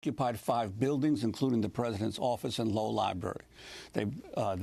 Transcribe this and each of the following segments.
occupied 5 buildings, including the president's office and law library. They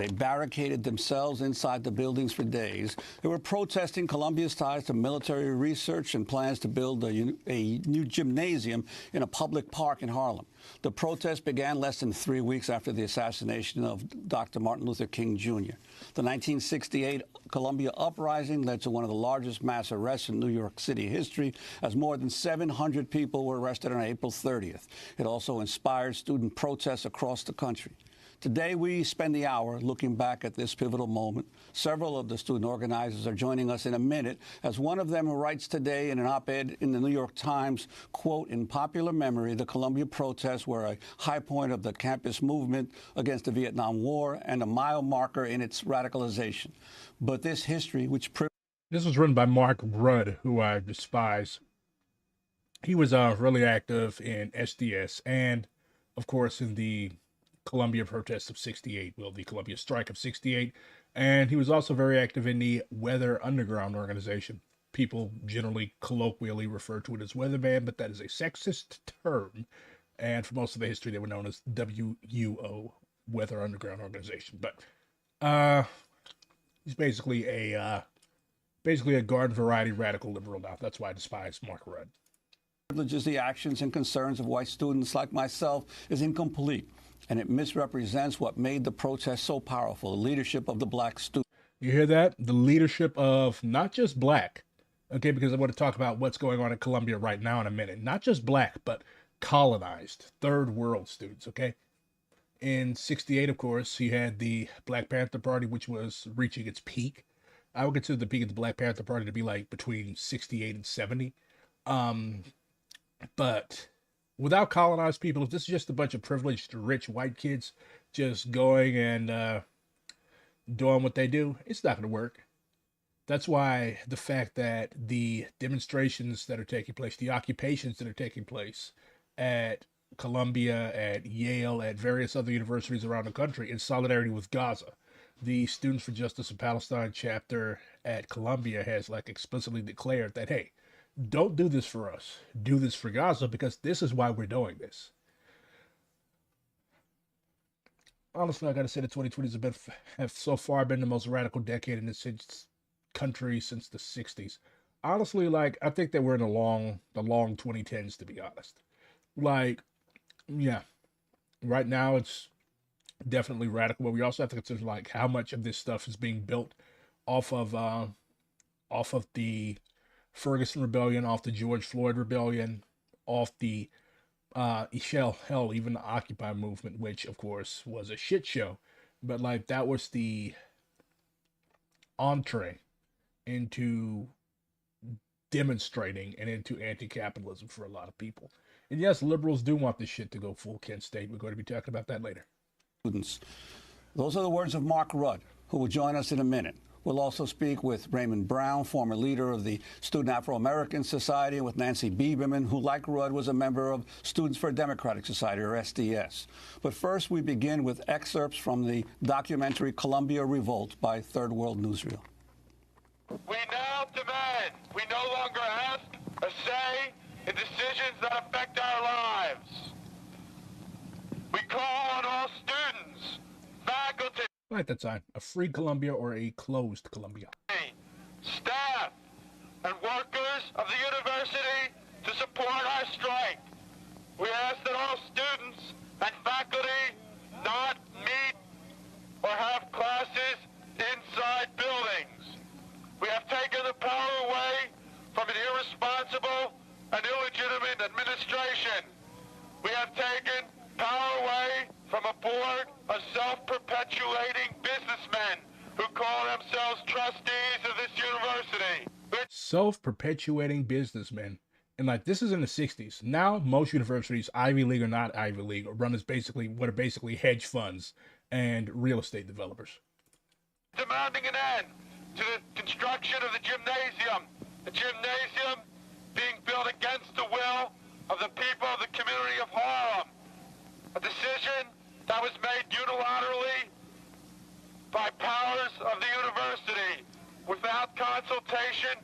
barricaded themselves inside the buildings for days. They were protesting Colombia's ties to military research and plans to build a new gymnasium in a public park in Harlem. The protest began less than 3 weeks after the assassination of Dr. Martin Luther King Jr. The 1968 Colombia uprising led to one of the largest mass arrests in New York City history, as more than 700 people were arrested on April 30th. It also inspired student protests across the country. Today, we spend the hour looking back at this pivotal moment. Several of the student organizers are joining us in a minute, as one of them writes today in an op-ed in the New York Times, quote, "In popular memory, the Colombia protests were a high point of the campus movement against the Vietnam War and a mile marker in its radicalization. But this history, which..." This was written by Mark Rudd, who I despise. He was really active in SDS and, of course, in the Columbia protests of 68, well, the Columbia strike of 68. And he was also very active in the Weather Underground organization. People generally colloquially refer to it as Weatherman, but that is a sexist term. And for most of the history, they were known as WUO, Weather Underground Organization. But he's basically a garden variety radical liberal now. That's why I despise Mark Rudd. Privileges the actions and concerns of white students like myself is incomplete, and it misrepresents what made the protest so powerful, the leadership of the black students. You hear that? The leadership of not just black, okay, because I want to talk about what's going on in Colombia right now in a minute. Not just black, but colonized, third world students, okay? In 68, of course, you had the Black Panther Party, which was reaching its peak. I would consider the peak of the Black Panther Party to be like between 68 and 70. But without colonized people, if this is just a bunch of privileged, rich white kids just going and doing what they do, it's not going to work. That's why the fact that the demonstrations that are taking place, the occupations that are taking place at Columbia, at Yale, at various other universities around the country in solidarity with Gaza, the Students for Justice in Palestine chapter at Columbia has like explicitly declared that, hey, don't do this for us. Do this for Gaza, because this is why we're doing this. Honestly, I gotta say that 2020 have so far been the most radical decade in this country since the 60s. Honestly, like, I think that we're in the long 2010s, to be honest. Like, yeah, right now it's definitely radical, but we also have to consider like how much of this stuff is being built off of the Ferguson Rebellion, off the George Floyd Rebellion, off the hell, even the Occupy movement, which of course was a shit show, but like that was the entree into demonstrating and into anti-capitalism for a lot of people. And yes, liberals do want this shit to go full Kent State. We're going to be talking about that later. Students. Those are the words of Mark Rudd, who will join us in a minute. We'll also speak with Raymond Brown, former leader of the Student Afro-American Society, and with Nancy Bieberman, who, like Rudd, was a member of Students for a Democratic Society, or SDS. But first, we begin with excerpts from the documentary Columbia Revolt by Third World Newsreel. We now demand we no longer ask or say in decisions that affect our lives. We call on all students, faculty, Like that sign, a free Columbia or a closed Columbia. staff, and workers of the university to support our strike. We ask that all students and faculty not meet or have classes inside buildings. We have taken the power away from an irresponsible and illegitimate administration. We have taken power away from a board of self-perpetuating businessmen who call themselves trustees of this university. Self-perpetuating businessmen. And like, this is in the 60s. Now, most universities, Ivy League or not Ivy League, are run as what are basically hedge funds and real estate developers. Demanding an end to the construction of the gymnasium being built against the will of the people of the community of Harlem. A decision that was made unilaterally by powers of the university without consultation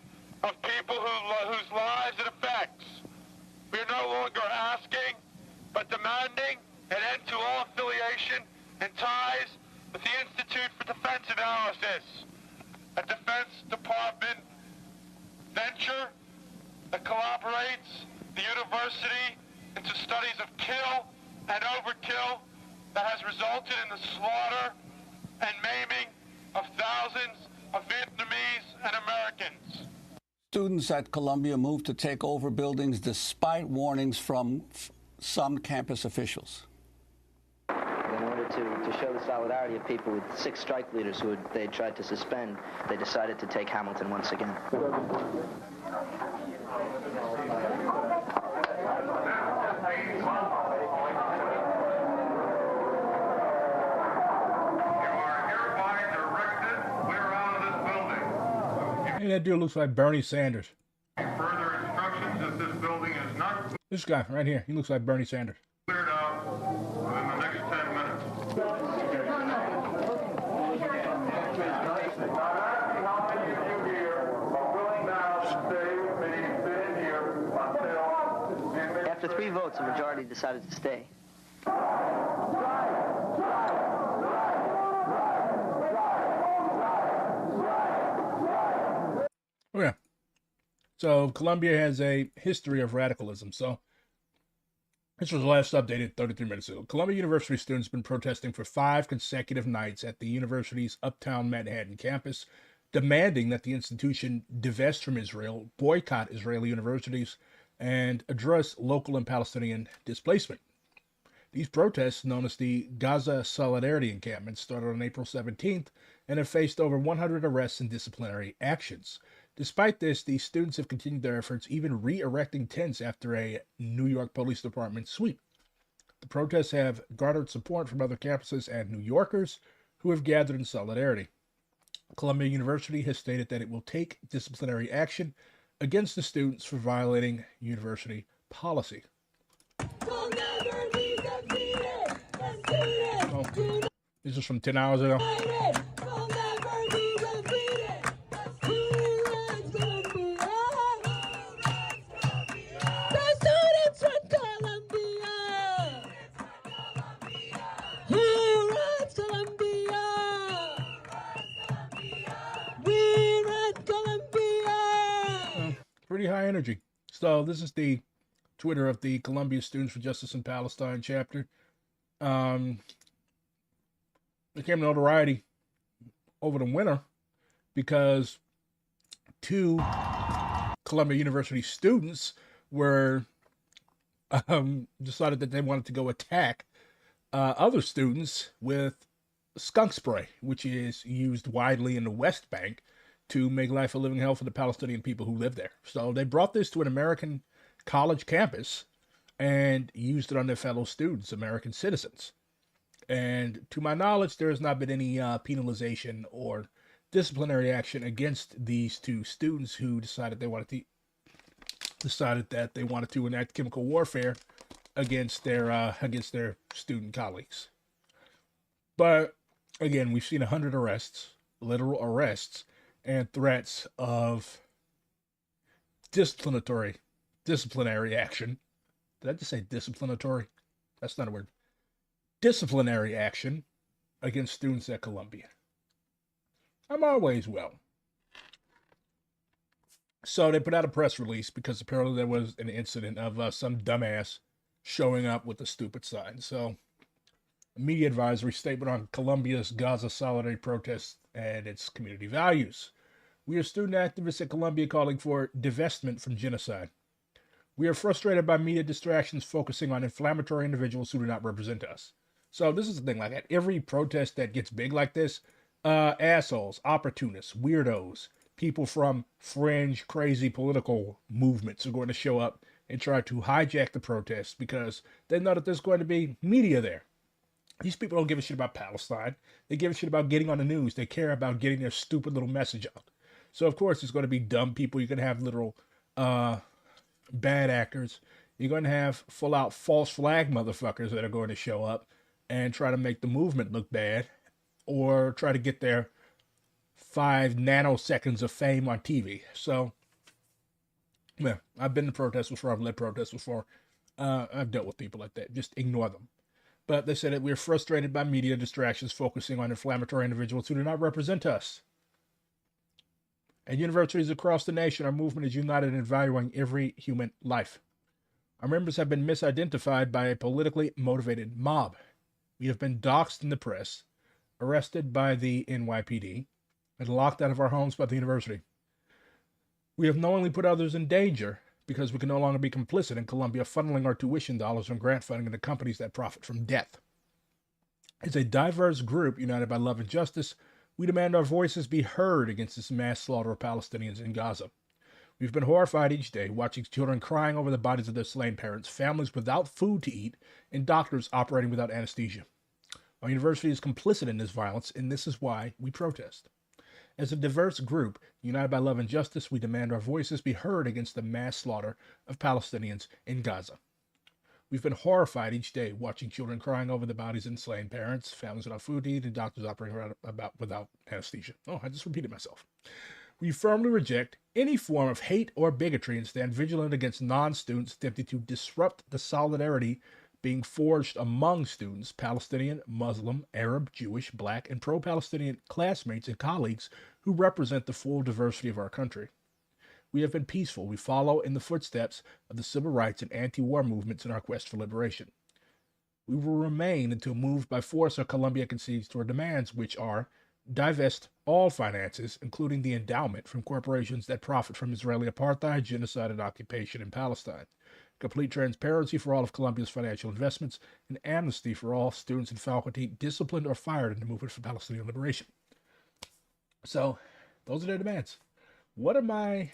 of people whose lives it affects. We are no longer asking but demanding an end to all affiliation and ties with the Institute for Defense Analysis, a Defense Department venture that collaborates the university into studies of kill and overkill that has resulted in the slaughter and maiming of thousands of Vietnamese and Americans. Students at Columbia moved to take over buildings despite warnings from some campus officials. In order to show the solidarity of people with 6 strike leaders who they tried to suspend, they decided to take Hamilton once again. Hey, that dude looks like Bernie Sanders. Further instructions that this building is not This guy right here, he looks like Bernie Sanders. cleared out within the next 10 minutes. After 3 votes, the majority decided to stay. Oh, yeah. So Columbia has a history of radicalism. So this was last updated 33 minutes ago. Columbia University students have been protesting for 5 consecutive nights at the university's uptown Manhattan campus, demanding that the institution divest from Israel, boycott Israeli universities, and address local and Palestinian displacement. These protests, known as the Gaza Solidarity Encampment, started on April 17th and have faced over 100 arrests and disciplinary actions. Despite this, these students have continued their efforts, even re-erecting tents after a New York Police Department sweep. The protests have garnered support from other campuses and New Yorkers who have gathered in solidarity. Columbia University has stated that it will take disciplinary action against the students for violating university policy. We'll never be defeated. Oh, this is from 10 hours ago. We'll never be defeated. Who runs Columbia? The students run Columbia. Who runs Columbia? We run Columbia. Pretty high energy. So this is the Twitter of the Columbia Students for Justice in Palestine chapter. It came to notoriety over the winter because 2 Columbia University students were decided that they wanted to go attack other students with skunk spray, which is used widely in the West Bank to make life a living hell for the Palestinian people who live there. So they brought this to an American college campus and used it on their fellow students, American citizens. And to my knowledge, there has not been any penalization or disciplinary action against these 2 students who decided that they wanted to enact chemical warfare against their student colleagues. But again, we've seen 100 arrests, literal arrests, and threats of disciplinary action. Did I just say disciplinatory? That's not a word. Disciplinary action against students at Columbia. I'm always well. So they put out a press release because apparently there was an incident of some dumbass showing up with a stupid sign. So a media advisory statement on Columbia's Gaza Solidarity protests and its community values. We are student activists at Columbia calling for divestment from genocide. We are frustrated by media distractions focusing on inflammatory individuals who do not represent us. So this is the thing, like at every protest that gets big like this, assholes, opportunists, weirdos, people from fringe, crazy political movements are going to show up and try to hijack the protests because they know that there's going to be media there. These people don't give a shit about Palestine. They give a shit about getting on the news. They care about getting their stupid little message out. So, of course, it's going to be dumb people. You're going to have literal bad actors. You're going to have full-out false flag motherfuckers that are going to show up and try to make the movement look bad or try to get their 5 nanoseconds of fame on TV. So, yeah, I've been to protests before. I've led protests before. I've dealt with people like that. Just ignore them. But they said that we're frustrated by media distractions focusing on inflammatory individuals who do not represent us. At universities across the nation, our movement is united in valuing every human life. Our members have been misidentified by a politically motivated mob. We have been doxxed in the press, arrested by the NYPD, and locked out of our homes by the university. We have knowingly put others in danger because we can no longer be complicit in Columbia funneling our tuition dollars and grant funding into companies that profit from death. As a diverse group united by love and justice, we demand our voices be heard against this mass slaughter of Palestinians in Gaza. We've been horrified each day watching children crying over the bodies of their slain parents, families without food to eat, and doctors operating without anesthesia. Our university is complicit in this violence, and this is why we protest. As a diverse group, united by love and justice, we demand our voices be heard against the mass slaughter of Palestinians in Gaza. We've been horrified each day watching children crying over the bodies of slain parents, families without food to eat, and doctors operating without anesthesia. Oh, I just repeated myself. We firmly reject any form of hate or bigotry and stand vigilant against non-students attempting to disrupt the solidarity being forged among students, Palestinian, Muslim, Arab, Jewish, Black, and pro-Palestinian classmates and colleagues who represent the full diversity of our country. We have been peaceful. We follow in the footsteps of the civil rights and anti-war movements in our quest for liberation. We will remain until moved by force or Columbia concedes to our demands, which are divest all finances, including the endowment, from corporations that profit from Israeli apartheid, genocide, and occupation in Palestine. Complete transparency for all of Columbia's financial investments, and amnesty for all students and faculty disciplined or fired in the movement for Palestinian liberation. So, those are their demands. What am I...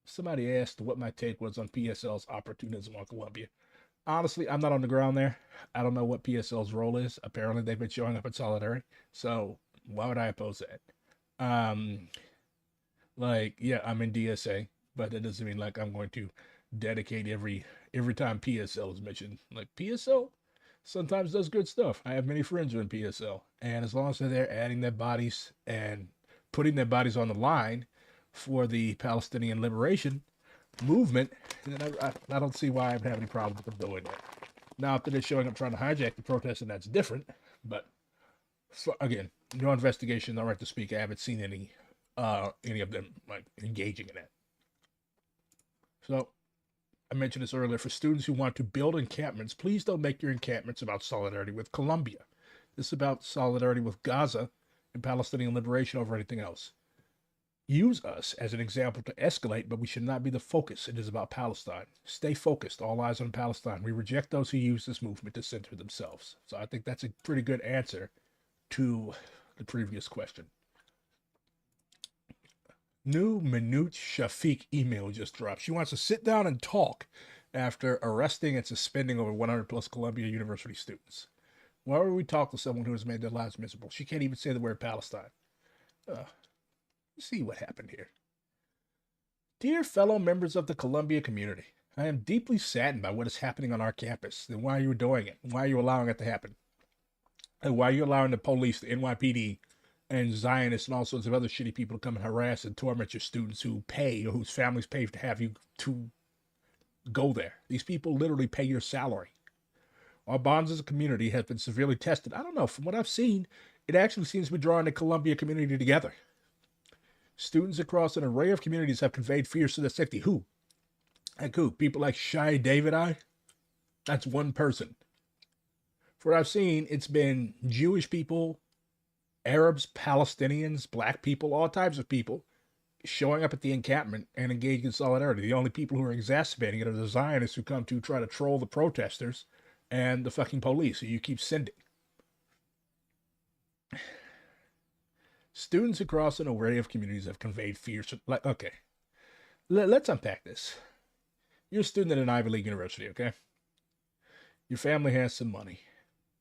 Somebody asked what my take was on PSL's opportunism on Columbia. Honestly, I'm not on the ground there. I don't know what PSL's role is. Apparently, they've been showing up in solidarity. So, why would I oppose that? Yeah, I'm in DSA, but that doesn't mean like I'm going to dedicate every time PSL is mentioned. Like, PSL sometimes does good stuff. I have many friends who are in PSL, and as long as they're there adding their bodies and putting their bodies on the line for the Palestinian liberation movement, then I don't see why I have any problem with them doing that. Now, if they're showing up trying to hijack the protest, and that's different, but again, no investigation, no right to speak. I haven't seen any of them like engaging in that. So, I mentioned this earlier. For students who want to build encampments, please don't make your encampments about solidarity with Columbia. This is about solidarity with Gaza and Palestinian liberation over anything else. Use us as an example to escalate, but we should not be the focus. It is about Palestine. Stay focused. All eyes on Palestine. We reject those who use this movement to center themselves. So I think that's a pretty good answer to the previous question. New Minute Shafiq email just dropped. She wants to sit down and talk after arresting and suspending over 100 plus Columbia University students. Why would we talk to someone who has made their lives miserable? She can't even say the word Palestine. See what happened here. Dear fellow members of the Columbia community, I am deeply saddened by what is happening on our campus. Then why are you doing it? Why are you allowing it to happen? And why are you allowing the police, the NYPD, and Zionists and all sorts of other shitty people to come and harass and torment your students who pay or whose families pay to have you to go there? These people literally pay your salary. Our bonds as a community have been severely tested. I don't know. From what I've seen, it actually seems to be drawing the Columbia community together. Students across an array of communities have conveyed fears to their safety. Who? Like who? People like Shai David I? That's one person. For what I've seen, it's been Jewish people, Arabs, Palestinians, Black people, all types of people showing up at the encampment and engaging in solidarity. The only people who are exacerbating it are the Zionists who come to try to troll the protesters and the fucking police who you keep sending. Students across an array of communities have conveyed fears. Like, okay, let's unpack this. You're a student at an Ivy League university, okay? Your family has some money,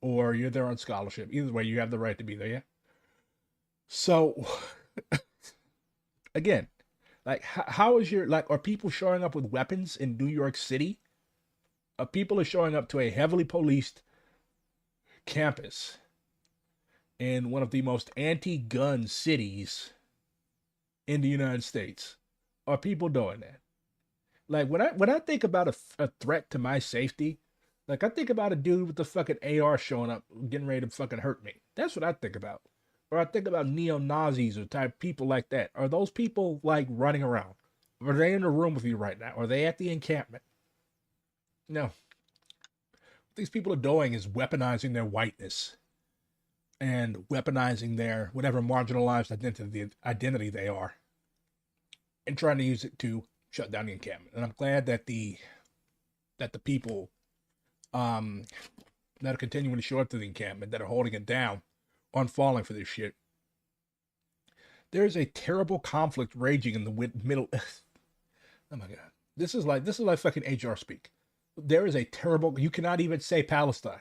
or you're there on scholarship. Either way, you have the right to be there, yeah? So, again, like, how is your, like, are people showing up with weapons in New York City? People are showing up to a heavily policed campus in one of the most anti-gun cities in the United States. Are people doing that? Like when I think about a threat to my safety, like I think about a dude with the fucking AR showing up, getting ready to fucking hurt me. That's what I think about. Or I think about neo Nazis or type people like that. Are those people like running around? Are they in the room with you right now? Are they at the encampment? No. What these people are doing is weaponizing their whiteness and weaponizing their whatever marginalized identity they are, and trying to use it to shut down the encampment. And I'm glad that the people that are continuing to show up to the encampment, that are holding it down, aren't falling for this shit. There is a terrible conflict raging in the middle. Oh my god, this is like fucking HR speak. There is a terrible. You cannot even say Palestine.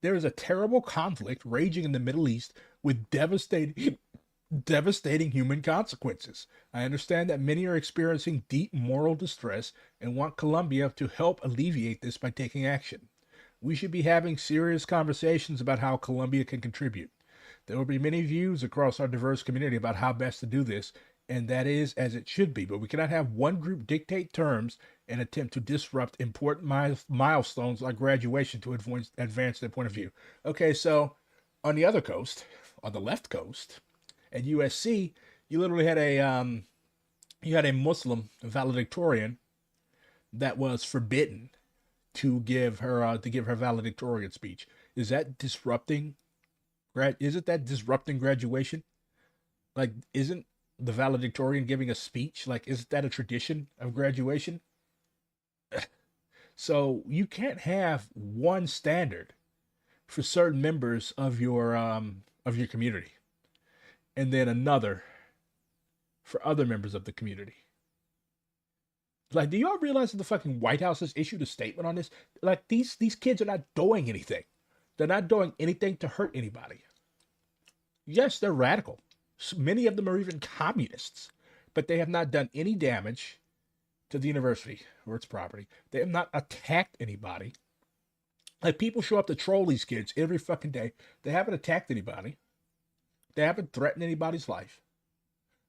There is a terrible conflict raging in the Middle East with devastating human consequences. I understand that many are experiencing deep moral distress and want Colombia to help alleviate this by taking action. We should be having serious conversations about how Colombia can contribute. There will be many views across our diverse community about how best to do this, and that is as it should be, but we cannot have one group dictate terms and attempt to disrupt important milestones like graduation to advance their point of view. Okay, so on the other coast, on the left coast, at USC, you literally had a Muslim valedictorian that was forbidden to give her valedictorian speech. Is that disrupting? Isn't that disrupting graduation? Like, isn't the valedictorian giving a speech? Like, isn't that a tradition of graduation? So you can't have one standard for certain members of your community, and then another for other members of the community. Like, do y'all realize that the fucking White House has issued a statement on this? Like, these kids are not doing anything. They're not doing anything to hurt anybody. Yes, they're radical. Many of them are even communists, but they have not done any damage to the university or its property. They have not attacked anybody. Like, people show up to troll these kids every fucking day. They haven't attacked anybody. They haven't threatened anybody's life.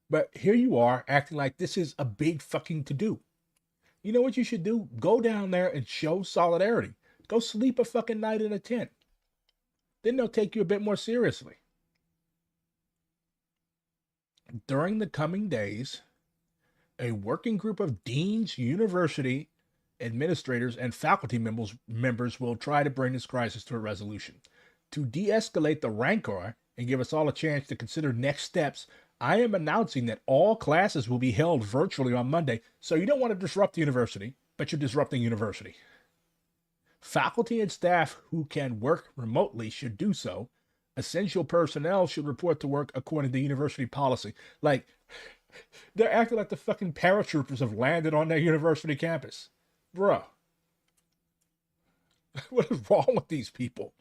But here you are acting like this is a big fucking to-do. You know what you should do? Go down there and show solidarity. Go sleep a fucking night in a tent. Then they'll take you a bit more seriously. During the coming days, a working group of deans, university administrators, and faculty members will try to bring this crisis to a resolution. To de-escalate the rancor and give us all a chance to consider next steps, I am announcing that all classes will be held virtually on Monday. So you don't want to disrupt the university, but you're disrupting university. Faculty and staff who can work remotely should do so. Essential personnel should report to work according to university policy. Like, they're acting like the fucking paratroopers have landed on their university campus. Bruh. What is wrong with these people?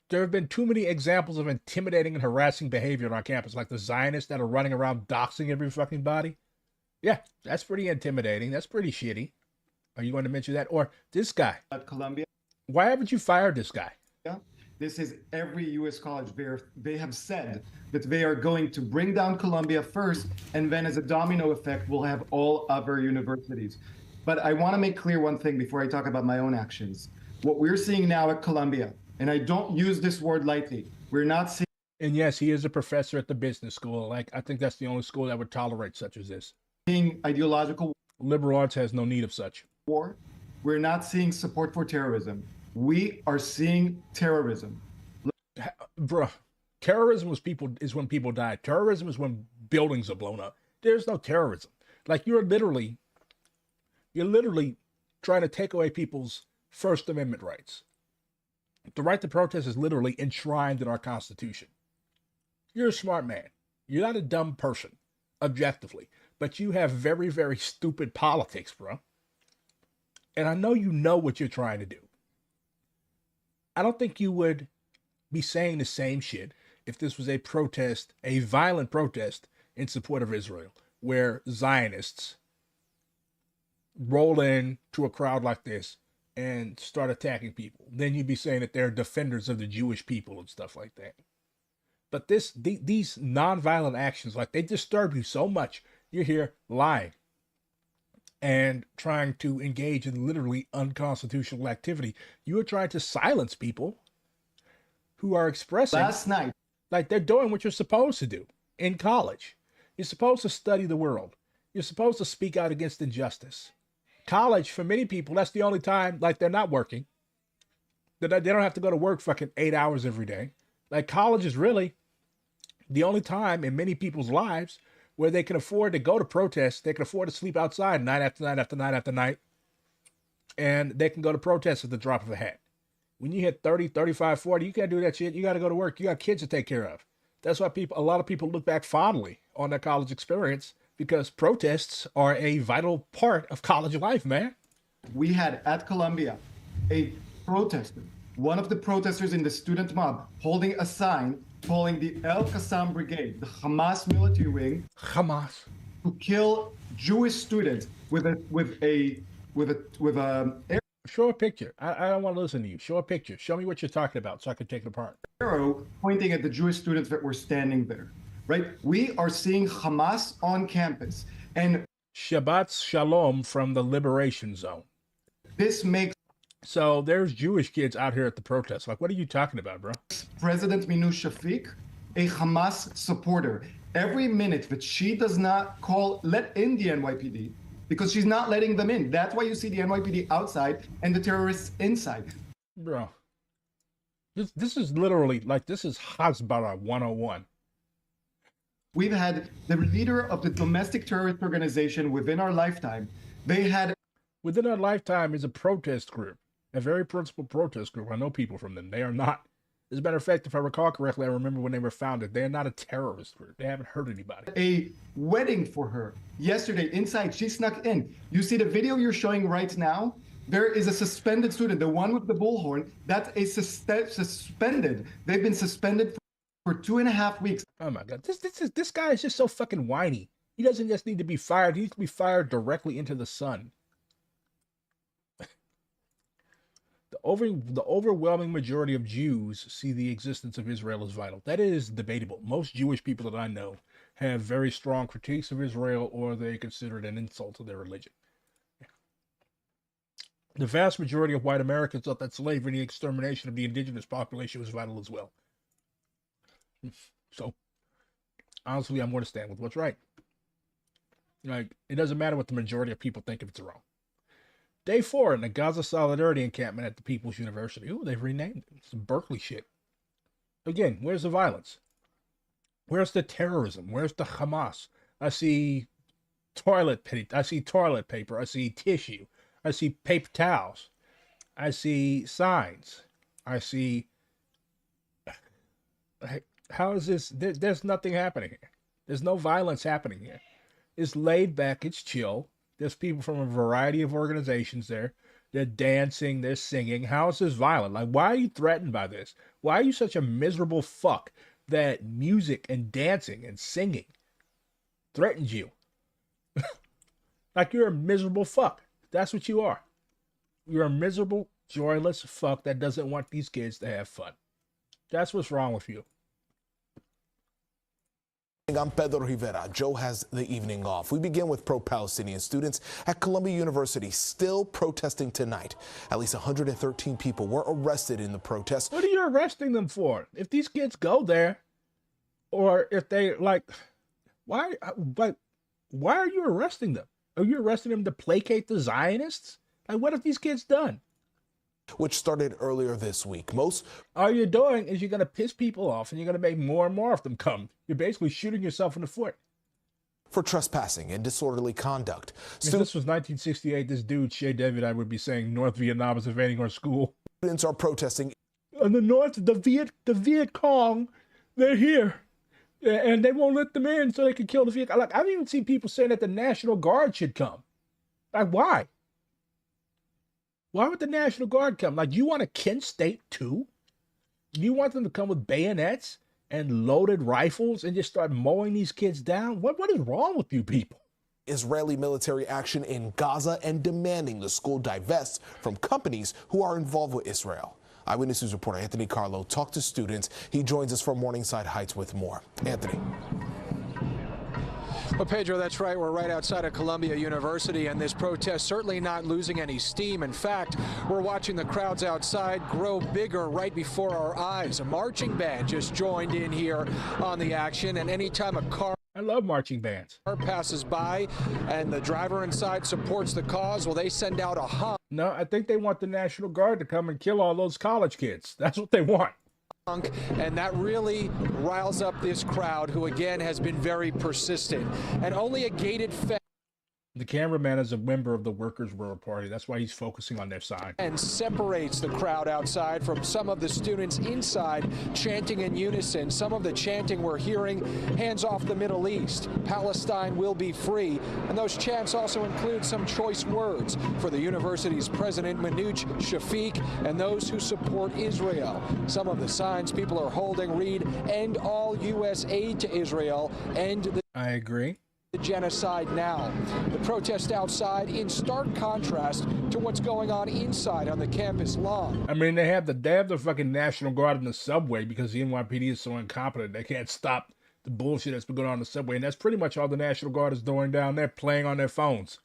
There have been too many examples of intimidating and harassing behavior on our campus, like the Zionists that are running around doxing every fucking body. Yeah, that's pretty intimidating. That's pretty shitty. Are you going to mention that? Or this guy. At Columbia. Why haven't you fired this guy? Yeah, this is every U.S. college. They have said that they are going to bring down Columbia first, and then as a domino effect, we'll have all other universities. But I want to make clear one thing before I talk about my own actions. What we're seeing now at Columbia, and I don't use this word lightly, we're not seeing... And yes, he is a professor at the business school. Like, I think that's the only school that would tolerate such as this. Ideological... Liberal arts has no need of such. War. We're not seeing support for terrorism. We are seeing terrorism. Bruh, terrorism is when people die. Terrorism is when buildings are blown up. There's no terrorism. Like, you're literally trying to take away people's First Amendment rights. The right to protest is literally enshrined in our Constitution. You're a smart man. You're not a dumb person, objectively. But you have very, very stupid politics, bro. And I know you know what you're trying to do. I don't think you would be saying the same shit if this was a protest, a violent protest in support of Israel, where Zionists roll in to a crowd like this and start attacking people. Then you'd be saying that they're defenders of the Jewish people and stuff like that. But these nonviolent actions, like, they disturb you so much. You're here lying and trying to engage in literally unconstitutional activity. You are trying to silence people who are expressing Last night, like they're doing what you're supposed to do in college. You're supposed to study the world. You're supposed to speak out against injustice. College, for many people, that's the only time, like, they're not working. They don't have to go to work fucking 8 hours every day. Like, college is really the only time in many people's lives where they can afford to go to protests. They can afford to sleep outside night after night after night after night. And they can go to protests at the drop of a hat. When you hit 30, 35, 40, you can't do that shit. You got to go to work. You got kids to take care of. That's why a lot of people look back fondly on their college experience, because protests are a vital part of college life, man. we had at Columbia a protester, one of the protesters in the student mob, holding a sign calling the El Qassam Brigade, the Hamas military wing, Hamas, to kill Jewish students with a show a picture. I don't want to listen to you. Show a picture. Show me what you're talking about so I can take it apart. arrow pointing at the Jewish students that were standing there, right? We are seeing Hamas on campus, and Shabbat Shalom from the Liberation Zone. this makes So there's Jewish kids out here at the protest. Like, what are you talking about, bro? President Minu Shafiq a Hamas supporter. Every minute that she does not let in the NYPD, because she's not letting them in. That's why you see the NYPD outside and the terrorists inside. Bro, this is literally, like, this is Hasbara 101. We've had the leader of the domestic terrorist organization within our lifetime. They had Within our lifetime is a protest group, a very principled protest group. I know people from them. They are not, as a matter of fact, if I recall correctly, I remember when they were founded, they are not a terrorist group. They haven't hurt anybody. a wedding for her yesterday inside. She snuck in. You see the video you're showing right now? There is a suspended student, the one with the bullhorn. That's a suspended. They've been suspended for 2.5 weeks. Oh my God, this guy is just so fucking whiny. He doesn't just need to be fired. He needs to be fired directly into the sun. The overwhelming majority of Jews see the existence of Israel as vital. That is debatable. Most Jewish people that I know have very strong critiques of Israel, or they consider it an insult to their religion. The vast majority of white Americans thought that slavery and the extermination of the indigenous population was vital as well. So, honestly, I'm going to stand with what's right. Like, it doesn't matter what the majority of people think if it's wrong. Day 4 in the Gaza Solidarity encampment at the People's University. Ooh, they've renamed it. It's Berkeley shit. Again, where's the violence? Where's the terrorism? Where's the Hamas? I see toilet paper. I see tissue. I see paper towels. I see signs. I see... How is this? There's nothing happening here. There's no violence happening here. It's laid back. It's chill. There's people from a variety of organizations there. They're dancing. They're singing. How is this violent? Like, why are you threatened by this? Why are you such a miserable fuck that music and dancing and singing threatens you? Like, you're a miserable fuck. That's what you are. You're a miserable, joyless fuck that doesn't want these kids to have fun. That's what's wrong with you. I'm Pedro Rivera. Joe has the evening off. We begin with pro-Palestinian students at Columbia University still protesting tonight. At least 113 people were arrested in the protest. What are you arresting them for? If these kids go there, or if they, like, why are you arresting them? Are you arresting them to placate the Zionists? Like, what have these kids done? Which started earlier this week. All you're doing is you're going to piss people off, and you're going to make more and more of them come. You're basically shooting yourself in the foot. For trespassing and disorderly conduct. If this was 1968, this dude, Shea David, I would be saying North Vietnam is invading our school. Students are protesting. In the North, the Viet Cong, they're here. And they won't let them in so they can kill the Viet Cong. Like, I've even seen people saying that the National Guard should come. Like, why? Why would the National Guard come? Like, you want a Kent State too? You want them to come with bayonets and loaded rifles and just start mowing these kids down? What is wrong with you people? Israeli military action in Gaza and demanding the school divest from companies who are involved with Israel. Eyewitness News reporter Anthony Carlo talked to students. He joins us from Morningside Heights with more. Anthony. Well, Pedro, that's right. We're right outside of Columbia University, and this protest certainly not losing any steam. In fact, we're watching the crowds outside grow bigger right before our eyes. A marching band just joined in here on the action, and anytime a car I love marching bands. passes by and the driver inside supports the cause, well, they send out a honk. No, I think they want the National Guard to come and kill all those college kids. That's what they want. And that really riles up this crowd, who again has been very persistent. And only a gated fence The cameraman is a member of the Workers' World Party. That's why he's focusing on their side. and separates the crowd outside from some of the students inside chanting in unison. Some of the chanting we're hearing, hands off the Middle East, Palestine will be free. And those chants also include some choice words for the university's president, Manouch Shafiq, and those who support Israel. Some of the signs people are holding read, "End all U.S. aid to Israel," "End the I agree. genocide now." The protest outside in stark contrast to what's going on inside on the campus lawn. I mean, they have the fucking National Guard in the subway because the NYPD is so incompetent. They can't stop the bullshit that's been going on in the subway. And that's pretty much all the National Guard is doing down there, playing on their phones.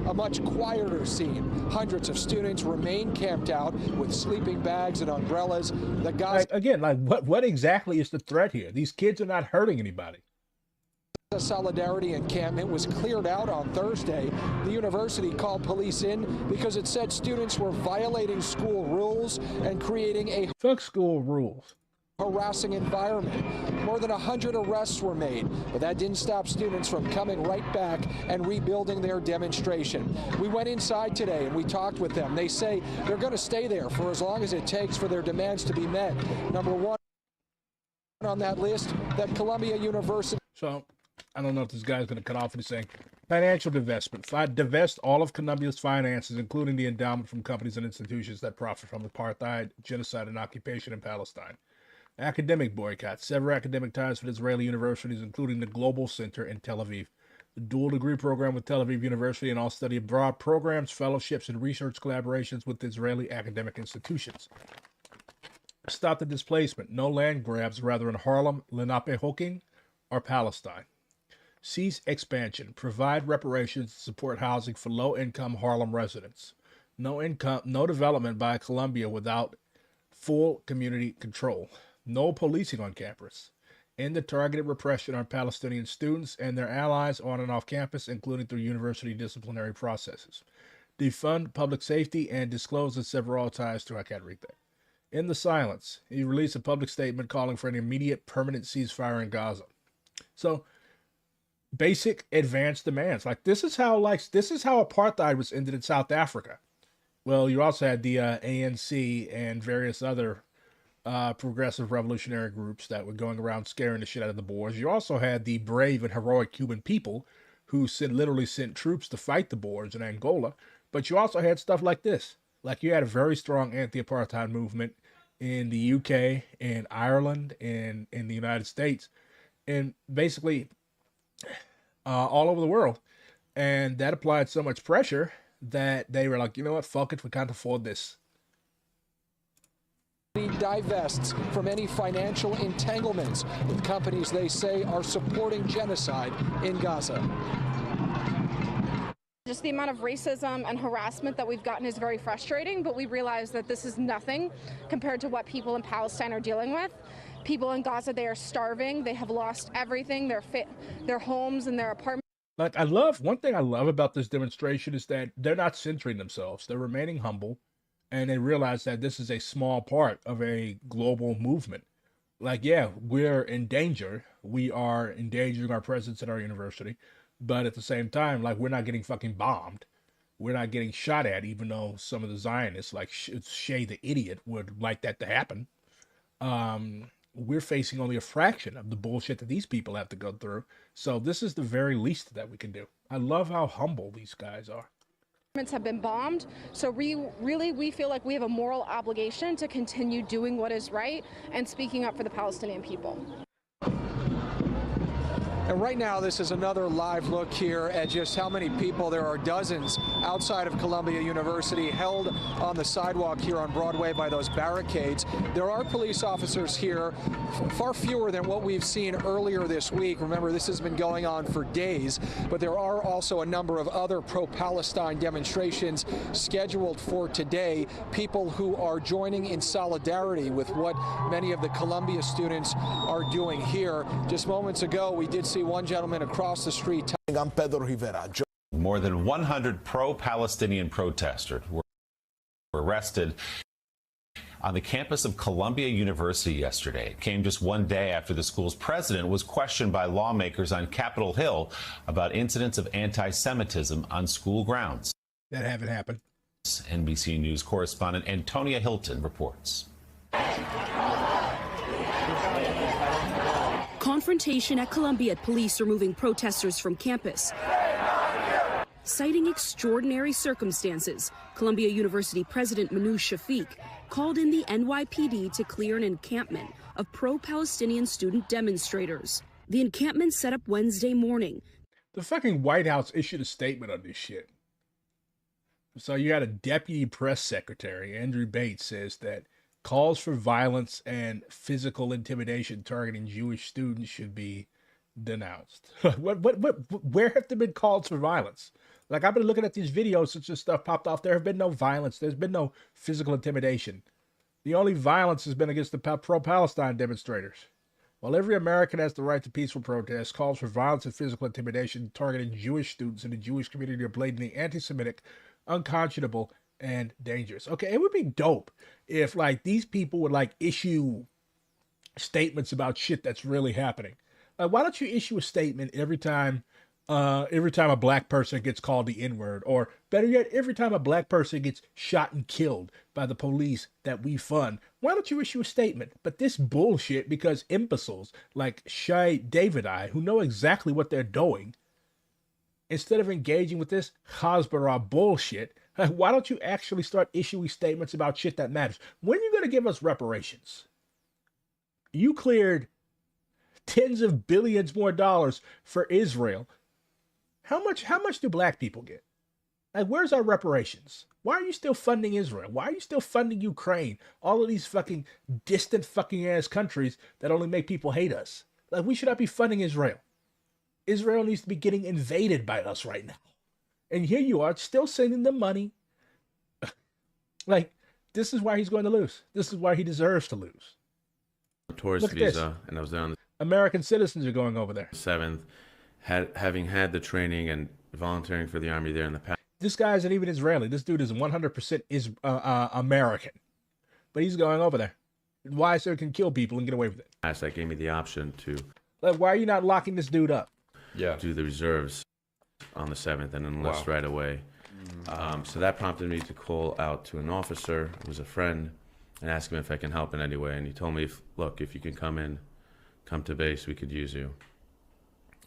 A much quieter scene. Hundreds of students remain camped out with sleeping bags and umbrellas. The Gaza What exactly is the threat here? These kids are not hurting anybody. Solidarity encampment was cleared out on Thursday. The university called police in because it said students were violating school rules and creating a Fuck school rules. harassing environment. More than 100 arrests were made, but that didn't stop students from coming right back and rebuilding their demonstration. We went inside today and we talked with them. They say they're going to stay there for as long as it takes for their demands to be met. Number one on that list, that Columbia University. So, I don't know if this guy's going to cut off what he's saying. Financial divestment. Divest all of Columbia's finances, including the endowment, from companies and institutions that profit from apartheid, genocide, and occupation in Palestine. Academic boycott. Sever academic ties with Israeli universities, including the Global Center in Tel Aviv. The dual degree program with Tel Aviv University, and all study abroad programs, fellowships, and research collaborations with Israeli academic institutions. Stop the displacement. No land grabs, rather in Harlem, Lenape-Hoking, or Palestine. Cease expansion. Provide reparations to support housing for low-income Harlem residents. No development by Columbia without full community control. No policing on campus. End the targeted repression on Palestinian students and their allies on and off campus, including through university disciplinary processes. Defund public safety and disclose and sever all ties to, I can't read that. In the silence, he released a public statement calling for an immediate permanent ceasefire in Gaza. So, basic advanced demands. This is how apartheid was ended in South Africa. Well, you also had the ANC and various other progressive revolutionary groups that were going around scaring the shit out of the Boers. You also had the brave and heroic Cuban people who literally sent troops to fight the Boers in Angola. But you also had stuff like this. You had a very strong anti-apartheid movement in the UK, in Ireland, and in the United States, and basically all over the world. And that applied so much pressure that they were like, you know what, fuck it, we can't afford this. Divests from any financial entanglements with companies they say are supporting genocide in Gaza. Just the amount of racism and harassment that we've gotten is very frustrating, but we realize that this is nothing compared to what people in Palestine are dealing with. People in Gaza, they are starving. They have lost everything, their homes and their apartments. One thing I love about this demonstration is that they're not centering themselves. They're remaining humble, and they realize that this is a small part of a global movement. Yeah, we're in danger. We are endangering our presence at our university. But at the same time, we're not getting fucking bombed. We're not getting shot at, even though some of the Zionists, Shay the idiot, would like that to happen. We're facing only a fraction of the bullshit that these people have to go through. So this is the very least that we can do. I love how humble these guys are. Have been bombed, so we feel like we have a moral obligation to continue doing what is right and speaking up for the Palestinian people. And right now, this is another live look here at just how many people. There are dozens outside of Columbia University held on the sidewalk here on Broadway by those barricades. There are police officers here, far fewer than what we've seen earlier this week. Remember, this has been going on for days, but there are also a number of other pro-Palestine demonstrations scheduled for today. People who are joining in solidarity with what many of the Columbia students are doing here. Just moments ago, we did see one gentleman across the street. I'm Pedro Rivera. More than 100 pro-Palestinian protesters were arrested on the campus of Columbia University yesterday. It came just one day after the school's president was questioned by lawmakers on Capitol Hill about incidents of anti-Semitism on school grounds. That haven't happened. NBC News correspondent Antonia Hilton reports. Confrontation at Columbia. Police removing protesters from campus. Citing extraordinary circumstances, Columbia University President Manoush Shafiq called in the NYPD to clear an encampment of pro-Palestinian student demonstrators. The encampment set up Wednesday morning. The fucking White House issued a statement on this shit. So you had a deputy press secretary, Andrew Bates, says that calls for violence and physical intimidation targeting Jewish students should be denounced. Where have there been calls for violence? Like, I've been looking at these videos since this stuff popped off. There have been no violence. There's been no physical intimidation. The only violence has been against the pro-Palestine demonstrators. While every American has the right to peaceful protest, calls for violence and physical intimidation targeting Jewish students in the Jewish community are blatantly anti-Semitic, unconscionable, and dangerous. Okay, it would be dope if, like, these people would, like, issue statements about shit that's really happening. Like, why don't you issue a statement every time a black person gets called the N-word, or better yet, every time a black person gets shot and killed by the police that we fund? Why don't you issue a statement? But this bullshit, because imbeciles like Shai Davidai, who know exactly what they're doing, instead of engaging with this Hasbara bullshit, why don't you actually start issuing statements about shit that matters? When are you going to give us reparations? You cleared tens of billions more dollars for Israel. How much do black people get? Like, where's our reparations? Why are you still funding Israel? Why are you still funding Ukraine? All of these fucking distant fucking ass countries that only make people hate us. Like, we should not be funding Israel. Israel needs to be getting invaded by us right now. And here you are, still sending them money. Like, this is why he's going to lose. This is why he deserves to lose. Tourist visa, and I was there on the American citizens are going over there. 7th, having had the training and volunteering for the army there in the past. This guy isn't even Israeli. This dude is 100% American. But he's going over there. Why? So he can kill people and get away with it. That gave me the option to... Like, why are you not locking this dude up? Yeah. Do the reserves on the 7th and enlist right away. So that prompted me to call out to an officer who was a friend and ask him if I can help in any way. And he told me, look, if you can come to base, we could use you.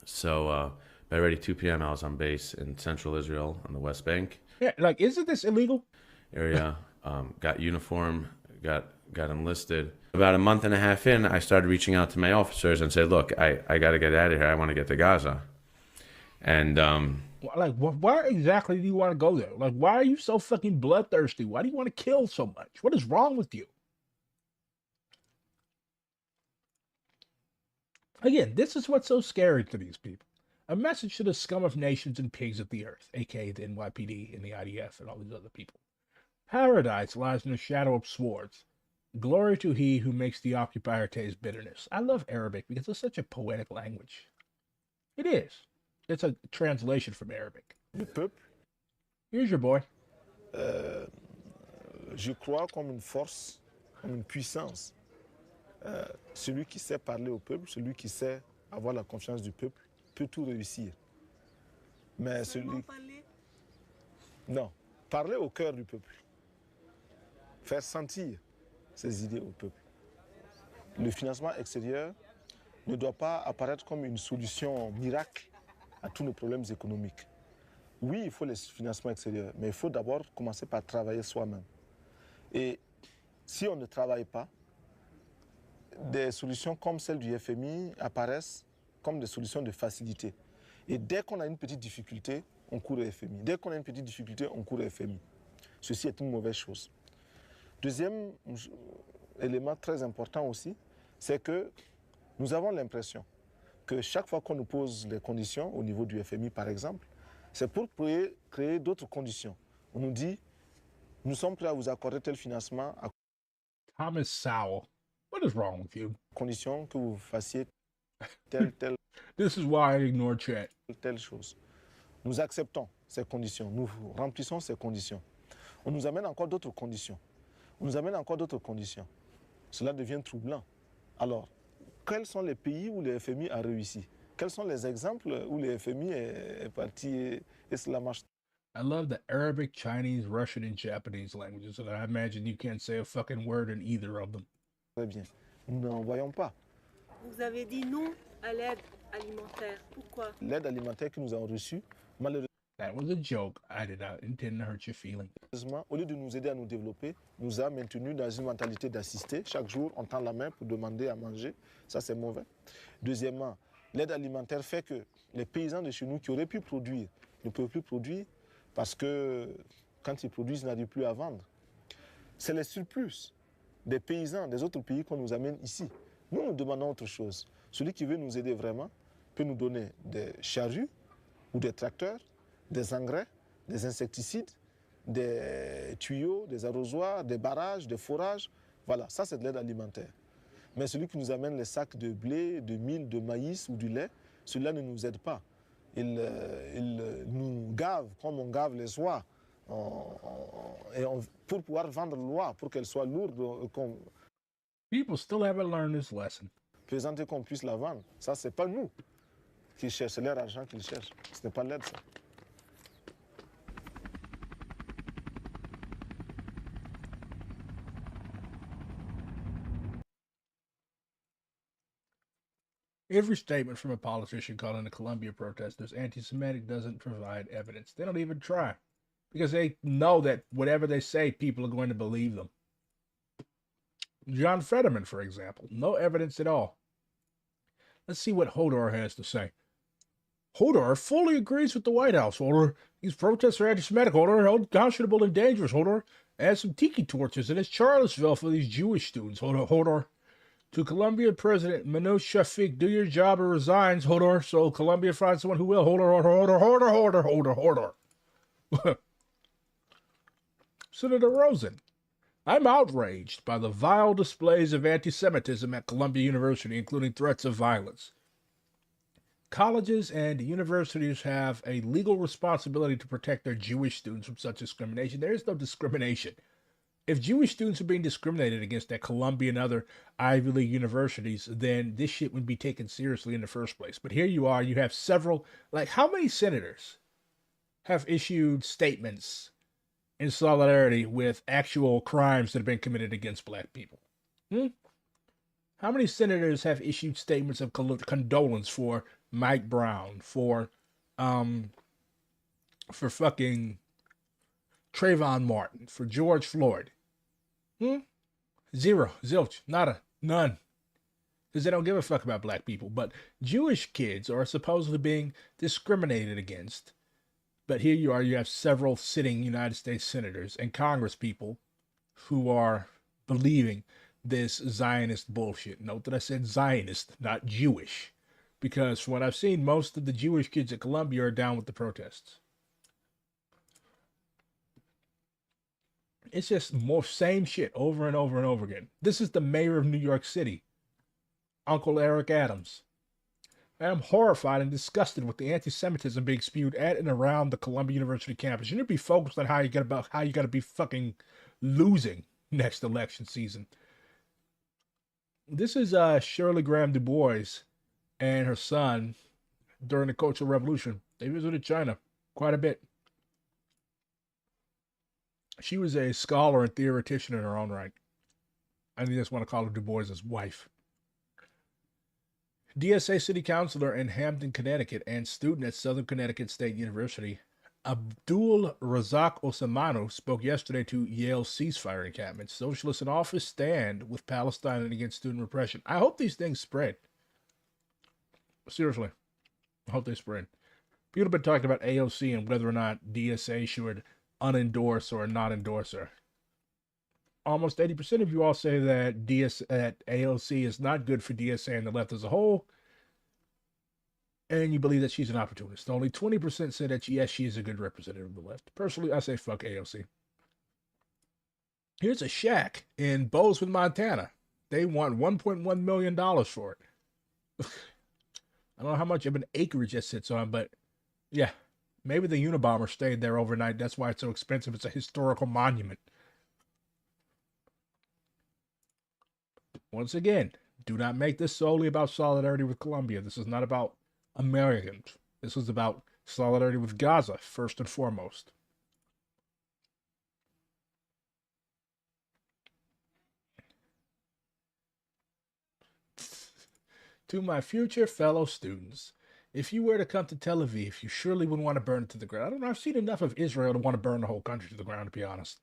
So by already 2 p.m., I was on base in central Israel on the West Bank. Yeah, like, isn't this illegal? Area, got uniform, got enlisted. About a month and a half in, I started reaching out to my officers and said, look, I got to get out of here. I want to get to Gaza. And like, why exactly do you want to go there? Like, why are you so fucking bloodthirsty? Why do you want to kill so much? What is wrong with you? Again, this is what's so scary to these people. A message to the scum of nations and pigs of the earth, aka the NYPD and the IDF and all these other people. Paradise lies in the shadow of swords. Glory to he who makes the occupier taste bitterness. I love Arabic because it's such a poetic language. It is. It's a translation from Arabic. Le peuple. Here's your boy. Je crois comme une force, comme une puissance. Celui qui sait parler au peuple, celui qui sait avoir la confiance du peuple, peut tout réussir. Mais celui... Non, parler au cœur du peuple. Faire sentir ses idées au peuple. Le financement extérieur ne doit pas apparaître comme une solution miracle à tous nos problèmes économiques. Oui, il faut les financements extérieurs, mais il faut d'abord commencer par travailler soi-même. Et si on ne travaille pas, des solutions comme celle du FMI apparaissent comme des solutions de facilité. Et dès qu'on a une petite difficulté, on court au FMI. Dès qu'on a une petite difficulté, on court au FMI. Ceci est une mauvaise chose. Deuxième élément très important aussi, c'est que nous avons l'impression que chaque fois qu'on nous pose des conditions, au niveau du FMI par exemple, c'est pour créer d'autres conditions. On nous dit, nous sommes prêts à vous accorder tel financement à Thomas Sowell, what is wrong with you? condition que vous fassiez telle This is why I ignore chat. telle chose. Nous acceptons ces conditions, nous remplissons ces conditions. On nous amène encore d'autres conditions. On nous amène encore d'autres conditions. Cela devient troublant. Alors, quels sont les pays où le FMI a réussi? Quels sont les exemples où le FMI est parti et cela marche? I love the Arabic, Chinese, Russian, and Japanese languages, and I imagine you can't say a fucking word in either of them. Très bien. Nous n'en voyons pas. Vous avez dit non à l'aide alimentaire. Pourquoi? L'aide alimentaire que nous avons reçue, malheureusement, That was a joke. I did not intend to hurt your feelings. au lieu de nous aider à nous développer, nous a maintenus dans une mentalité d'assister. Chaque jour, on tend la main pour demander à manger. Ça, c'est mauvais. Deuxièmement, l'aide alimentaire fait que les paysans de chez nous qui auraient pu produire ne peuvent plus produire parce que quand ils produisent, ils n'arrivent plus à vendre. C'est les surplus des paysans des autres pays qu'on nous amène ici. Nous, nous demandons autre chose. Celui qui veut nous aider vraiment peut nous donner des charrues ou des tracteurs, des engrais, des insecticides, des tuyaux, des arrosoirs, des barrages, des forages. Voilà, ça c'est de l'aide alimentaire. Mais celui qui nous amène les sacs de blé, de mil, de maïs ou du lait, celui-là ne nous aide pas. Il nous gave comme on gave les oies pour pouvoir vendre l'oie, pour qu'elle soit lourde. People still haven't learned this lesson. Présenter qu'on puisse la vendre, ça c'est pas nous qui cherchent, c'est leur argent qu'ils cherchent. Ce n'est pas l'aide ça. Every statement from a politician calling the Columbia protesters anti-Semitic doesn't provide evidence. They don't even try because they know that whatever they say, people are going to believe them. John Fetterman, for example, no evidence at all. Let's see what Hodor has to say. Hodor fully agrees with the White House. Hodor, these protests are anti-Semitic. Hodor, unconscionable and dangerous. Hodor, add some tiki torches in his Charlottesville for these Jewish students. Hodor. To Columbia President Manoush Shafik, do your job or resigns, Hodor, so Columbia finds someone who will. Hodor. Senator Rosen, I'm outraged by the vile displays of anti-Semitism at Columbia University, including threats of violence. Colleges and universities have a legal responsibility to protect their Jewish students from such discrimination. There is no discrimination. If Jewish students are being discriminated against at Columbia and other Ivy League universities, then this shit would be taken seriously in the first place. But here you are, you have several, like how many senators have issued statements in solidarity with actual crimes that have been committed against black people? How many senators have issued statements of condolence for Mike Brown, for fucking Trayvon Martin, for George Floyd? Zero, zilch, nada, none. Because they don't give a fuck about black people. But Jewish kids are supposedly being discriminated against. But here you are, you have several sitting United States senators and Congress people who are believing this Zionist bullshit. Note that I said Zionist, not Jewish. Because from what I've seen, most of the Jewish kids at Columbia are down with the protests. It's just more same shit over and over and over again. This is the mayor of New York City, Uncle Eric Adams. I am horrified and disgusted with the anti-Semitism being spewed at and around the Columbia University campus. You need to be focused on how you gotta be fucking losing next election season. This is Shirley Graham Du Bois and her son during the Cultural Revolution. They visited China quite a bit. She was a scholar and theoretician in her own right. I just want to call her Du Bois' wife. DSA city councilor in Hampton, Connecticut, and student at Southern Connecticut State University, Abdul Razak Osamanu, spoke yesterday to Yale's ceasefire encampment. Socialists in office stand with Palestine and against student repression. I hope these things spread. Seriously. I hope they spread. People have been talking about AOC and whether or not DSA should unendorse or not endorse her. Almost 80% of you all say that AOC is not good for DSA and the left as a whole, and you believe that she's an opportunist. Only 20% say that, yes, she is a good representative of the left. Personally, I say fuck AOC. Here's a shack in Bozeman, Montana. They want $1.1 million for it. I don't know how much of an acreage that sits on, but yeah, maybe the Unabomber stayed there overnight. That's why it's so expensive. It's a historical monument. Once again, do not make this solely about solidarity with Colombia. This is not about Americans. This is about solidarity with Gaza, first and foremost. To my future fellow students, if you were to come to Tel Aviv, you surely would want to burn it to the ground. I don't know, I've seen enough of Israel to want to burn the whole country to the ground, to be honest.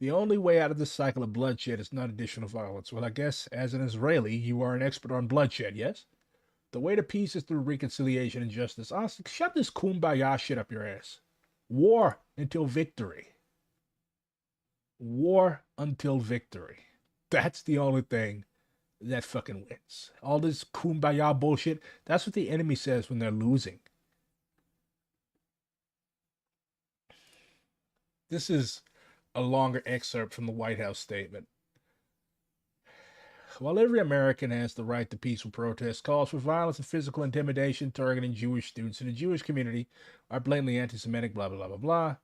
The only way out of this cycle of bloodshed is not additional violence. Well, I guess, as an Israeli, you are an expert on bloodshed, yes? The way to peace is through reconciliation and justice. Honestly, shut this kumbaya shit up your ass. War until victory. War until victory. That's the only thing that fucking wins. All this kumbaya bullshit, that's what the enemy says when they're losing. This is a longer excerpt from the White House statement. While every American has the right to peaceful protest, calls for violence and physical intimidation targeting Jewish students in the Jewish community are blatantly anti-Semitic, blah, blah, blah, blah, blah.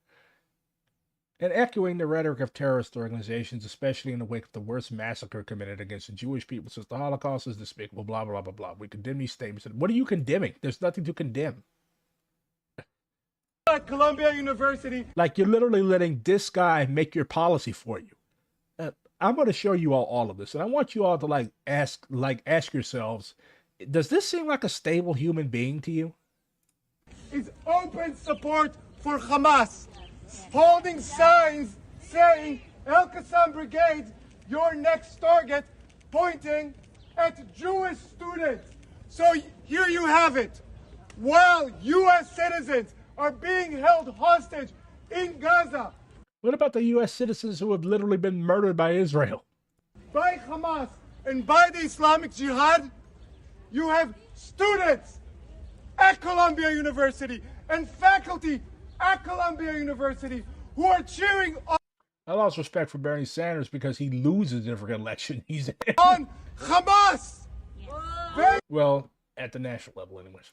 And echoing the rhetoric of terrorist organizations, especially in the wake of the worst massacre committed against the Jewish people since the Holocaust, is despicable, blah, blah, blah, blah. We condemn these statements. What are you condemning? There's nothing to condemn. At Columbia University. Like, you're literally letting this guy make your policy for you. I'm going to show you all of this, and I want you all to ask yourselves, does this seem like a stable human being to you? Is open support for Hamas, holding signs saying El Qassam Brigade, your next target, pointing at Jewish students. So here you have it. While U.S. citizens are being held hostage in Gaza. What about the U.S. citizens who have literally been murdered by Israel? By Hamas and by the Islamic Jihad, you have students at Columbia University and faculty at Columbia University who are cheering I lost respect for Bernie Sanders because he loses every election he's in. on Hamas. Well, at the national level anyways.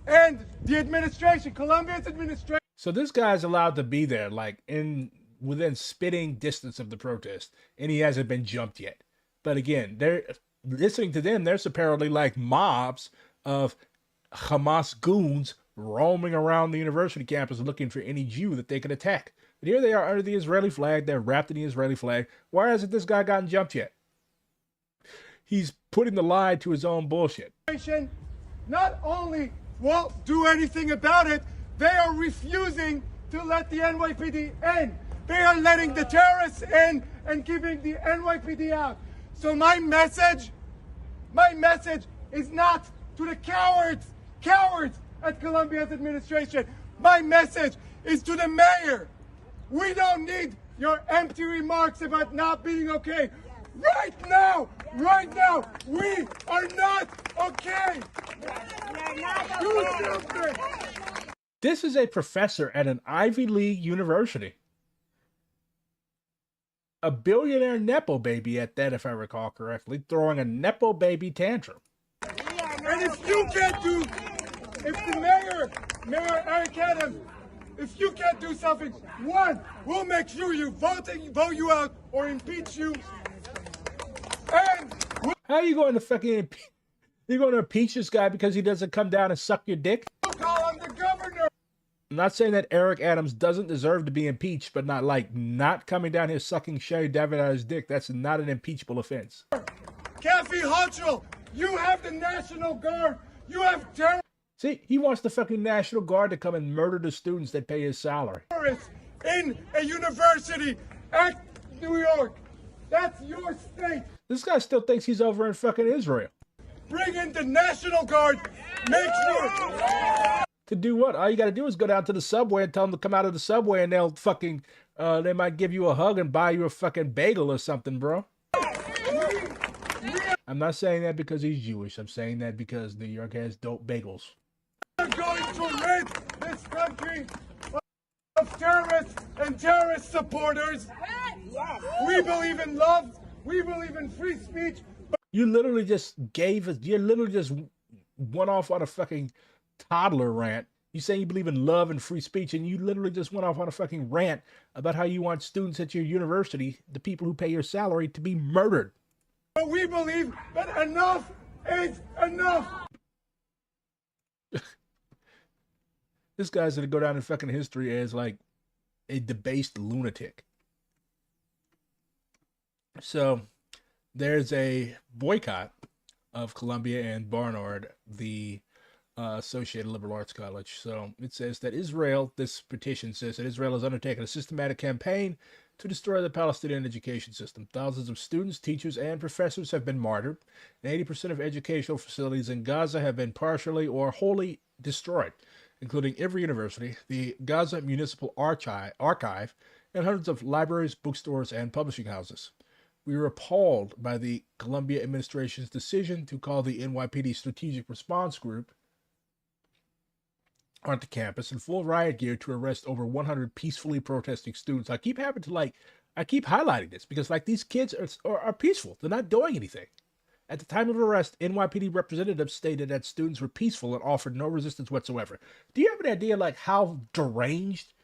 And the administration, Columbia's administration. So this guy's allowed to be there, within spitting distance of the protest, and he hasn't been jumped yet. But again, they're listening to them. There's apparently mobs of Hamas goons roaming around the university campus looking for any Jew that they can attack. But here they are under the Israeli flag. They're wrapped in the Israeli flag. Why hasn't this guy gotten jumped yet? He's putting the lie to his own bullshit. Not only won't do anything about it, they are refusing to let the NYPD in. They are letting the terrorists in and keeping the NYPD out. So my message is not to the cowards at Columbia's administration. My message is to the mayor. We don't need your empty remarks about not being okay. Right now, we are not okay. Do something. This is a professor at an Ivy League university. A billionaire Nepo baby at that, if I recall correctly, throwing a Nepo baby tantrum. And if the Mayor Eric Adams, if you can't do something, one, we'll make sure you vote you out or impeach you. And how are you going to you're going to impeach this guy because he doesn't come down and suck your dick? We'll call him the governor. I'm not saying that Eric Adams doesn't deserve to be impeached, but not coming down here sucking Sherry Davidoff's dick. That's not an impeachable offense. Kathy Hochul, you have the National Guard. You have terrorists. See, he wants the fucking National Guard to come and murder the students that pay his salary. In a university at New York. That's your state. This guy still thinks he's over in fucking Israel. Bring in the National Guard. Make sure. To do what? All you got to do is go down to the subway and tell them to come out of the subway, and they'll fucking, they might give you a hug and buy you a fucking bagel or something, bro. I'm not saying that because he's Jewish. I'm saying that because New York has dope bagels. We're going to rid this country of terrorists and terrorist supporters. We believe in love. We believe in free speech. You literally just went off on a fucking toddler rant. You saying you believe in love and free speech, and you literally just went off on a fucking rant about how you want students at your university, the people who pay your salary, to be murdered. But we believe that enough is enough. This guy's gonna go down in fucking history as like a debased lunatic. So there's a boycott of Columbia and Barnard, the Associated Liberal Arts College. So it says that Israel, this petition says that Israel has undertaken a systematic campaign to destroy the Palestinian education system. Thousands of students, teachers, and professors have been martyred, and 80% of educational facilities in Gaza have been partially or wholly destroyed, including every university, the Gaza Municipal Archive, and hundreds of libraries, bookstores, and publishing houses. We were appalled by the Columbia administration's decision to call the NYPD Strategic Response Group onto campus in full riot gear to arrest over 100 peacefully protesting students. I keep highlighting this because these kids are peaceful. They're not doing anything. At the time of arrest, NYPD representatives stated that students were peaceful and offered no resistance whatsoever. Do you have an idea how deranged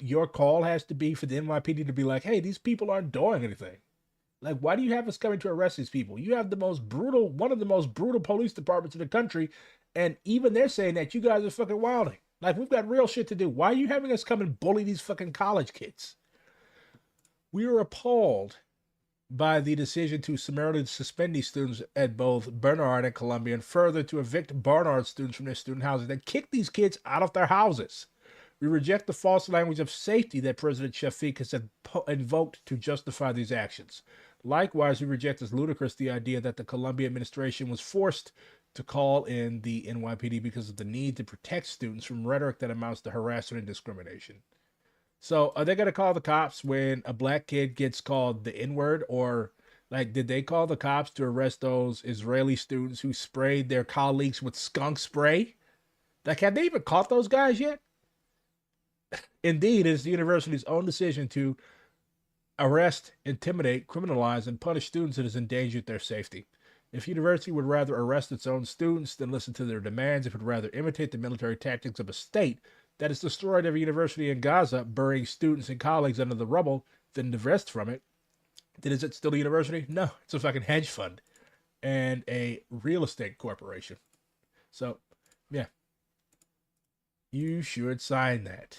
your call has to be for the NYPD to be like, hey, these people aren't doing anything? Like, why do you have us coming to arrest these people? You have one of the most brutal police departments in the country, and even they're saying that you guys are fucking wilding. Like, we've got real shit to do. Why are you having us come and bully these fucking college kids? We were appalled by the decision to summarily suspend these students at both Barnard and Columbia, and further to evict Barnard students from their student houses and kick these kids out of their houses. We reject the false language of safety that President Shafiq has invoked to justify these actions. Likewise, we reject as ludicrous the idea that the Columbia administration was forced to call in the NYPD because of the need to protect students from rhetoric that amounts to harassment and discrimination. So are they going to call the cops when a black kid gets called the N-word? Or did they call the cops to arrest those Israeli students who sprayed their colleagues with skunk spray? Have they even caught those guys yet? Indeed, it is the university's own decision to arrest, intimidate, criminalize, and punish students that has endangered their safety. If the university would rather arrest its own students than listen to their demands, if it would rather imitate the military tactics of a state that has destroyed every university in Gaza, burying students and colleagues under the rubble, than divest from it, then is it still a university? No, it's a fucking hedge fund and a real estate corporation. So, yeah. You should sign that.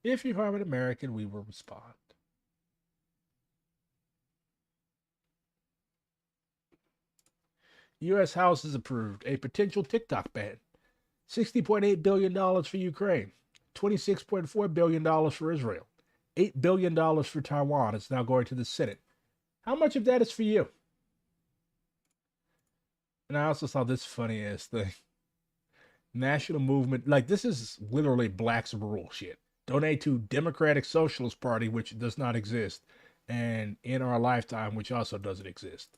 If you harm an American, we will respond. U.S. House has approved a potential TikTok ban. $60.8 billion for Ukraine. $26.4 billion for Israel. $8 billion for Taiwan. It's now going to the Senate. How much of that is for you? And I also saw this funny ass thing. National movement. This is literally Black's Rule shit. Donate to Democratic Socialist Party, which does not exist, and In Our Lifetime, which also doesn't exist.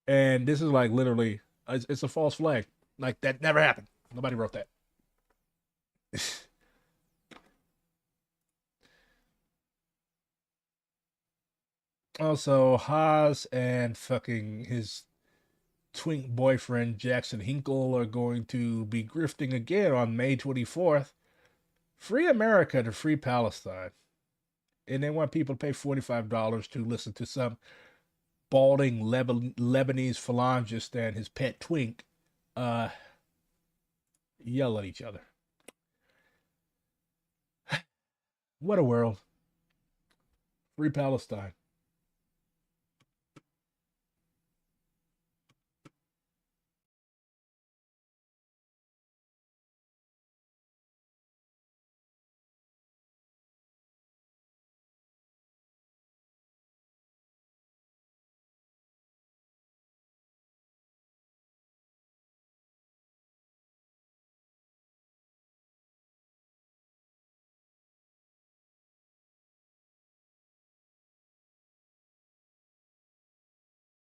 And this is literally, it's a false flag. That never happened. Nobody wrote that. Also, Haas and fucking his twink boyfriend Jackson Hinkle are going to be grifting again on May 24th. Free America to free Palestine. And they want people to pay $45 to listen to some balding Lebanese phalangist and his pet twink yell at each other. What a world. Free Palestine.